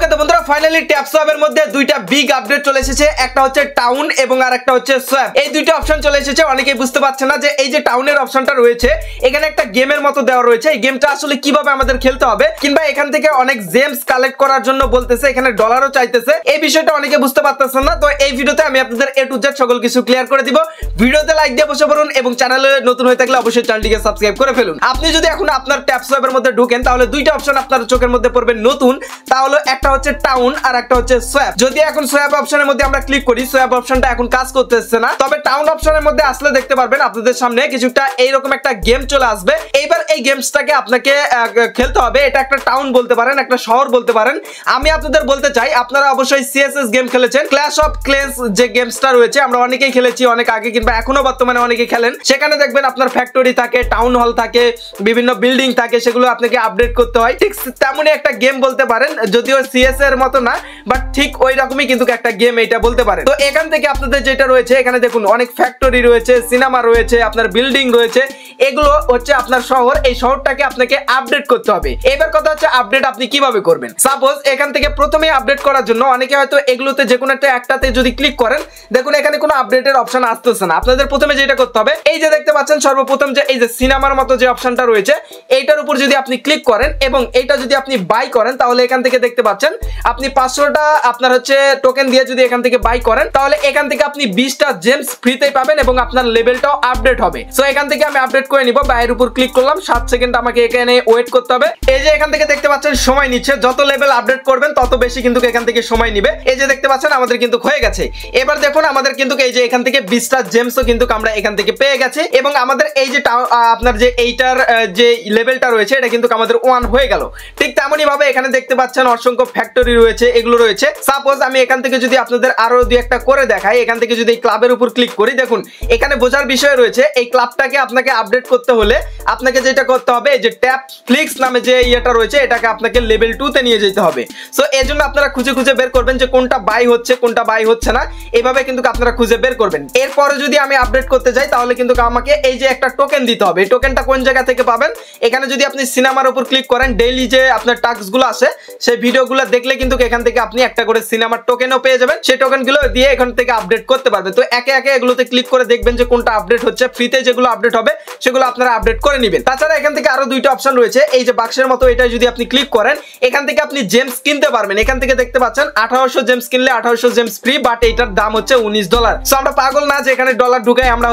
ওকে তো বন্ধুরা ফাইনালি ট্যাপসোয়াপের মধ্যে দুইটা বিগ আপডেট চলে এসেছে, একটা হচ্ছে টাউন এবং আরেকটা হচ্ছে সোয়াপ। এই দুইটা অপশন চলে এসেছে। অনেকেই বুঝতে পারছে না যে এই যে টাউনের অপশনটা রয়েছে এখানে একটা গেমের মতো দেওয়া রয়েছে, এই গেমটা আসলে কিভাবে আমাদের খেলতে হবে, কিংবা এখান থেকে অনেক জেমস কালেক্ট করার জন্য বলতেছে, এখানে ডলারও চাইতেছে। এই বিষয়টা অনেকে বুঝতে পারতেছেন না। তো এই ভিডিওতে আমি আপনাদের এ টু জেড সকল কিছু ক্লিয়ার করে দিব। ভিডিওতে লাইক দিয়ে বসে পড়ুন এবং চ্যানেলে নতুন হয়ে থাকলে অবশ্যই চ্যানেলটিকে সাবস্ক্রাইব করে ফেলুন। আপনি যদি এখন আপনার ট্যাপসোয়াপের মধ্যে ঢুকেন তাহলে দুইটা অপশন আপনার চোখের মধ্যে পড়বে নতুন, তাহলে একটা হচ্ছে টাউন আর একটা হচ্ছে সোয়াপ। যদি এখন সোয়াপ অপশনের মধ্যে আমরা ক্লিক করি, সোয়াপ অপশনটা এখন কাজ করতেছে না, তবে টাউন অপশনের মধ্যে আসলে দেখতে পারবেন আপনাদের সামনে কিছুটা এইরকম একটা গেম চলে আসবে। এইবার এই গেমসটাকে আপনাকে খেলতে হবে। এটা একটা টাউন বলতে পারেন, একটা শহর বলতে পারেন। আমি আপনাদের বলতে চাই আপনারা অবশ্যই সিএসএস গেম খেলেছেন, ক্ল্যাশ অফ ক্লেন্স যে গেমসটা রয়েছে আমরা অনেকেই খেলেছি অনেক আগে, কিংবা এখনো বর্তমানে অনেকে খেলেন। সেখানে দেখবেন আপনার ফ্যাক্টরি থাকে, টাউন হল থাকে, বিভিন্ন বিল্ডিং থাকে, সেগুলো আপনাকে আপডেট করতে হয়। ঠিক তেমনই একটা গেম বলতে পারেন, যদিও সিএস এর মতো না, বাট ঠিক ওই রকমই কিন্তু একটা গেম এটা বলতে পারেন। তো এখান থেকে আপনাদের যেটা রয়েছে এখানে দেখুন অনেক ফ্যাক্টরি রয়েছে, সিনেমা রয়েছে, আপনার বিল্ডিং রয়েছে, এগুলো হচ্ছে আপনার শহর। এই শহরটাকে আপনাকে আপডেট করতে হবে। এবার কথা হচ্ছে আপডেট আপনি কিভাবে করবেন। সাপোজ এখান থেকে প্রথমে আপডেট করার জন্য অনেকে হয়তো এগুলোতে যে কোনো একটাতে যদি ক্লিক করেন, দেখুন এখানে কোনো আপডেটের অপশন আসতেছে না। আপনাদের প্রথমে যেটা করতে হবে, এই যে দেখতে পাচ্ছেন সর্বপ্রথম যে এই যে সিনেমার মতো যে অপশনটা রয়েছে এইটার উপর যদি আপনি ক্লিক করেন এবং এইটা যদি আপনি বাই করেন, তাহলে এখান থেকে দেখতে পাচ্ছেন আপনি 500টা আপনার হচ্ছে টোকেন দিয়ে যদি এখান থেকে বাই করেন, তাহলে এখান থেকে আপনি 20টা জেমস ফ্রিতে পাবেন এবং আপনার লেভেলটাও আপডেট হবে। সো এখান থেকে আমি আপডেট করে নিব। বাইরের উপর ক্লিক করলাম, 7 সেকেন্ড আমাকে এখানে ওয়েট করতে হবে। এই যে এখান থেকে দেখতে পাচ্ছেন সময় নিচ্ছে, যত লেভেল আপডেট করবেন তত বেশি কিন্তু এখান থেকে সময় নিবে। এই যে দেখতে পাচ্ছেন আমাদের কিন্তু হয়ে গেছে। এবার দেখুন আমাদের কিন্তু এই যে এখান থেকে 20টা জেমসও কিন্তু আমরা এখান থেকে পেয়ে গেছি এবং আমাদের এই যে আপনার যে এইটার যে লেভেলটা রয়েছে এটা কিন্তু আমাদের 1 হয়ে গেল। ঠিক তেমনই ভাবে এখানে দেখতে পাচ্ছেন অসংখ্য ফ্যাক্টরি রয়েছে, এগুলো রয়েছে। সাপোজ আমি এখান থেকে যদি আপনাদের আরো দুই একটা করে দেখাই, এখান থেকে যদি এই ক্লাবের উপর ক্লিক করি, দেখুন এখানে বোঝার বিষয় রয়েছে এই ক্লাবটাকে আপনাকে আপডেট করতে হলে আপনাকে যেটা করতে হবে, এই যে ট্যাপ ফ্লিক্স নামে যে ইয়েটা রয়েছে এটাকে আপনাকে লেভেল 2 তে নিয়ে যেতে হবে। সো এই জন্য আপনারা খুঁজে খুঁজে বের করবেন যে কোনটা বাই হচ্ছে কোনটা বাই হচ্ছে না, এইভাবে কিন্তু আপনারা খুঁজে বের করবেন। এরপরে যদি আমি আপডেট করতে যাই তাহলে কিন্তু আমাকে এই যে একটা টোকেন দিতে হবে। এই টোকেনটা কোন জায়গা থেকে পাবেন, এখানে যদি আপনি সিনেমার উপর ক্লিক করেন, ডেইলি যে আপনার টাস্কগুলো আসে সেই ভিডিওগুলো দেখলে কিন্তু এখান থেকে আপনি একটা করে সিনেমার টোকেনও পেয়ে যাবেন। সেই টোকেনগুলো দিয়ে এখান থেকে আপডেট করতে পারবেন। তো একে একে এগুলোতে ক্লিক করে দেখবেন যে কোনটা আপডেট হচ্ছে। ফ্রিতে যেগুলো আপডেট হবে সেগুলো আপনারা আপডেট করে নেবেন। তাছাড়া এখান থেকে আরো দুইটা অপশন রয়েছে, এই যে বাক্সের মতো এটা যদি আপনি ক্লিক করেন এখান থেকে আপনি জেমস কিনতে পারবেন। এখান থেকে দেখতে পাচ্ছেন 1800 জেমস কিনলে 1800 জেমস ফ্রি, বাট এইটার দাম হচ্ছে $19। সো আমরা পাগল না যে এখানে ডলার ঢুকাই আমরা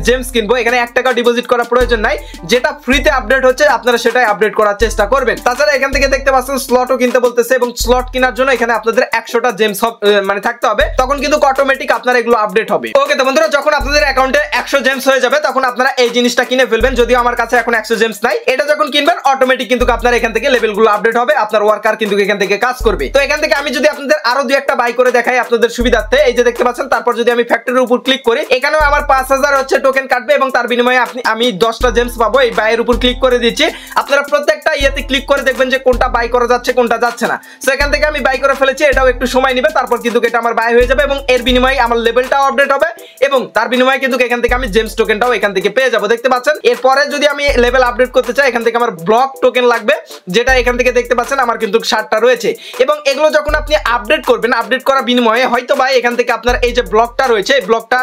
জেমস কিনবো। এখানে 1 টাকা ডিপোজিট করার প্রয়োজন নাই, যেটা ফ্রিতে আপডেট হচ্ছে আপনারা সেটাই আপডেট করার চেষ্টা করবেন। তাছাড়া এখান থেকে দেখতে পাচ্ছেন স্লটও কিনতে বলতেছে এবং স্লট কেনার জন্য এখানে আপনাদের 100টা জেমস মানে থাকতে হবে, তখন কিন্তু অটোমেটিক আপনার এগুলো আপডেট হবে। ওকে তো বন্ধুরা যখন আপনাদের অ্যাকাউন্টে 100 জেমস হয়ে যাবে তখন আপনারা এই জিনিসটা কিনে ফেলবেন। যদিও আমার কাছে এখন 100 জেমস নাই, এটা যখন কিনবেন অটোমেটিক কিন্তু আপনার এখান থেকে লেভেলগুলো আপডেট হবে, আপনার ওয়ার্কার কিন্তু এখান থেকে কাজ করবে। তো এখান থেকে আমি যদি আপনাদের আরো দুই একটা বাই করে দেখাই আপনাদের সুবিধার্থে, এই যে দেখতে পাচ্ছেন তারপর যদি আমি ফ্যাক্টরির উপর ক্লিক করি এখানেও আমার 5000 হচ্ছে টোকেন কাটবে এবং তার বিনিময়ে আমি 10টা জেমস পাবো। এই বাইয়ের উপর ক্লিক করে দিচ্ছি। আপনারা প্রত্যেকটা ইয়েতে ক্লিক করে দেখবেন যে কোনটা বাই করা যাচ্ছে কোনটা যাচ্ছে না। সো এখান থেকে আমি বাই করে ফেলেছি, এটাও একটু সময় নেবে, তারপর কিন্তু এটা আমার বাই হয়ে যাবে এবং এর বিনিময়ে আমার লেভেলটাও আপডেট হবে এবং তার বিনিময়ে কিন্তু এখান থেকে আমি জেমস টোকেনটাও এখান থেকে পেয়ে যাবো। দেখতে পাচ্ছেন এরপরে যদি আমি লেভেল আপডেট করতে চাই এখান থেকে আমার ব্লক টোকেন লাগবে, যেটা এখান থেকে দেখতে পাচ্ছেন আমার কিন্তু 60টা রয়েছে এবং এগুলো যখন আপনি আপডেট করবেন, আপডেট করার বিনিময়ে হয়তো ভাই এখান থেকে আপনার এই যে ব্লকটা রয়েছে এই ব্লকটা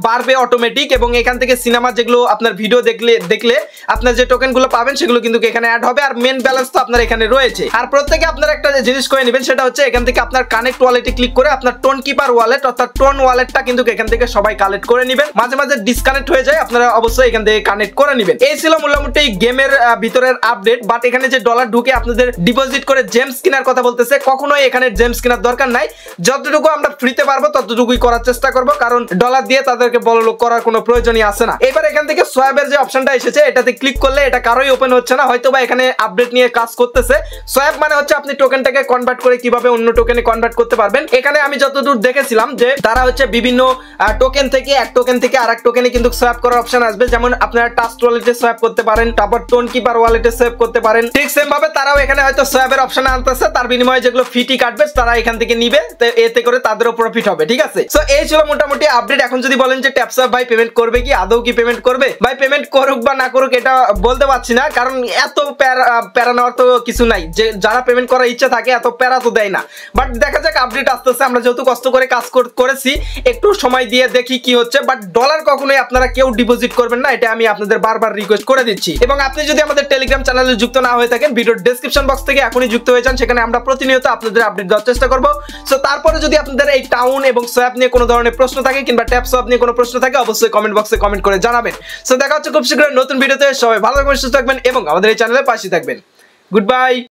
বাড়বে অটোমেটিক এবং এখান থেকে সিনেমা যেগুলো আপনার ভিডিও দেখলে আপনার যে টোকেনগুলো পাবেন সেগুলো কিন্তু এখানে অ্যাড হবে। আর মেন ব্যালেন্স তো আপনার এখানে রয়েছে। আর প্রত্যেকে আপনার একটা জিনিস করে নেবেন, সেটা হচ্ছে এখান থেকে আপনার কানেক্ট ওয়ালেটে ক্লিক করে আপনার টোন কিপার ওয়ালেট অর্থাৎ টোন ওয়ালেটটা কিন্তু এখান থেকে সবাই কালেক্ট করে নেবেন। মাঝে মাঝে ডিসকানেক্ট হয়ে যায়, আপনারা অবশ্যই এখান থেকে কানেক্ট করে নেবেন। এই ছিল মোটামুটি গেমের ভিতরের আপডেট। বাট এখানে যে ডলার ঢুকে আপনাদের ডিপোজিট করে জেমস কেনার কথা বলতেছে, কখনোই এখানে জেমস কেনার দরকার নাই। যতটুকু আমরা ফ্রিতে পারবো ততটুকুই করার চেষ্টা করব, কারণ ডলার দিয়ে তাদেরকে বড়লোক করার কোনো প্রয়োজনই আসে না। এবার এখান থেকে সোয়াবের যে অপশনটা এসেছে এটাতে ক্লিক করলে এটা কারোই ওপেন হচ্ছে না, হয়তো বা এখানে আপডেট নিয়ে কাজ করতেছে। সোয়াব মানে হচ্ছে আপনি টোকেনটাকে কনভার্ট করে কিভাবে অন্য টোকেনে কনভার্ট করতে পারবেন। এখানে আমি যতদূর দেখেছিলাম যে তারা হচ্ছে বিভিন্ন টোকেন থেকে এক টোকেন থেকে আরেক টোকেনে কিন্তু সোয়াপ করার অপশন আসবে, যেমন আপনারা ট্রাস্ট ওয়ালেটে সোয়াপ করতে পারেন, তারপর টোন কিপার ওয়ালেটে সোয়াপ করতে পারেন। ঠিক সেম ভাবে তারাও এখানে হয়তো সোয়াবের অপশন আনতেছে, তার বিনিময়ে যেগুলো ফিটি কাটবে তারা এখান থেকে নিবে, এতে করে তাদেরও প্রফিট হবে। ঠিক আছে, সো এই ছিল মোটামুটি আপডেট। এখন যদি বলেন যে ট্যাপসোয়াপ ভাই পেমেন্ট করবে কি, আদৌ কি পেমেন্ট করবে, ভাই পেমেন্ট করুক বা না করুক এটা বলতে পারছি না, কারণ এত প্যারা নেওয়ার তো কিছু নাই। যে যারা পেমেন্ট করার ইচ্ছা থাকে এত এত প্যারা তো দেয় না। বাট দেখা যাক আপডেট আসতেছে, আমরা যেহেতু কষ্ট করে কাজ করেছি একটু সময় দিয়ে দেখি কি হচ্ছে। বাট ডলার কখনোই আপনারা কেউ ডিপোজিট করবেন না, এটা আমি আপনাদের বারবার রিকোয়েস্ট করে দিচ্ছি। এবং আপনি যদি আমাদের টেলিগ্রাম চ্যানেলে যুক্ত না হয়ে থাকেন, ভিডিওর ডেসক্রিপশন বক্স থেকে এখনই যুক্ত হয়ে যান, সেখানে আমরা প্রতিনিয়ত আপনাদের আপডেট দেওয়ার চেষ্টা করব। সো তারপরে যদি আপনাদের এই টাউন এবং সোয়াপ নিয়ে কোনো ধরনের প্রশ্ন থাকে কিংবা ট্যাপ সোয়াপ নিয়ে কোনো প্রশ্ন থাকে, অবশ্যই কমেন্ট বক্সে কমেন্ট করে জানাবেন। সো দেখা হচ্ছে খুব শীঘ্রই নতুন ভিডিওতে। সবাই ভালো থাকবেন, সুস্থ থাকবেন এবং আমাদের এই চ্যানেলের পাশে থাকবেন। Good bye.